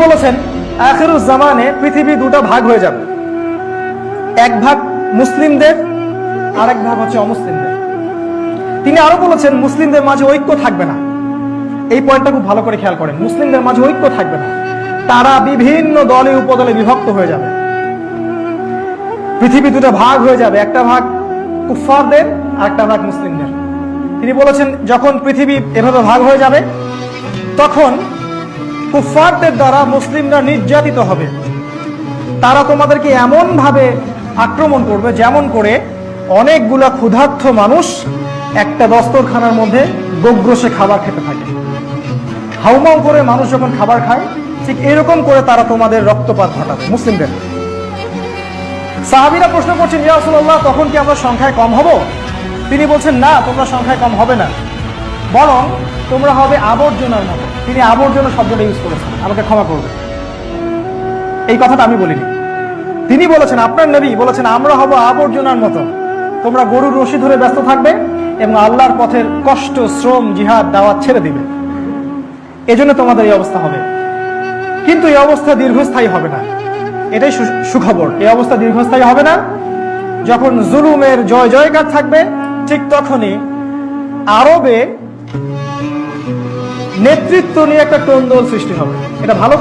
বলেছেন আখিরুজ জামানে পৃথিবী দুটো ভাগ হয়ে যাবে, এক ভাগ মুসলিমদের আর এক ভাগ হচ্ছে অমুসলিমদের। তিনি আরো বলেছেন মুসলিমদের মাঝে ঐক্য থাকবে না। এই পয়েন্টটা খুব ভালো করে খেয়াল করেন, মুসলিমদের মাঝে ঐক্য থাকবে না, তারা বিভিন্ন দলে উপদলে বিভক্ত হয়ে যাবে। পৃথিবী দুটো ভাগ হয়ে যাবে, একটা ভাগ কুফফারদের আর একটা ভাগ মুসলিমদের। তিনি বলেছেন যখন পৃথিবী এভাবে ভাগ হয়ে যাবে তখন কুফফারদের দ্বারা মুসলিমরা নির্যাতিত হবে। তারা তোমাদেরকে এমন ভাবে আক্রমণ করবে যেমন করে অনেকগুলা ক্ষুধার্ত মানুষ একটা দস্তরখানার মধ্যে গোগ্রসে খাবার খেতে থাকে। হাউমাউ করে মানুষ যখন খাবার খায় ঠিক এরকম করে তারা তোমাদের রক্তপাত ঘটাবে মুসলিমদের। সাহাবীরা প্রশ্ন করছেন, ইয়া রাসূলুল্লাহ, তখন কি আমরা সংখ্যায় কম হব? তিনি বলছেন, না, তোমরা সংখ্যায় কম হবে না, বরং তোমরা হবে আবর্জনার মতো। তিনি আবর্জনা শব্দটা ইউজ করেছেন, আমাকে ক্ষমা করবে, এই কথাটা আমি বলিনি। তিনি বলেছেন, আপনার নবী বলেছেন, আমরা হব আবর্জনার মতো। তোমরা গরুর রশি ধরে ব্যস্ত থাকবে এবং আল্লাহর পথের কষ্ট, শ্রম, জিহাদ, দাওয়াত ছেড়ে দিবে। এজন্য তোমাদের এই অবস্থা হবে। কিন্তু এই অবস্থা দীর্ঘস্থায়ী হবে না, এটাই সুখবর। এই অবস্থা দীর্ঘস্থায়ী হবে না। যখন জুলুমের জয় জয়কার থাকবে ঠিক তখনই আরবে নেতৃত্ব নিয়ে একটা টোন্দল সৃষ্টি হবে। এটা ভালো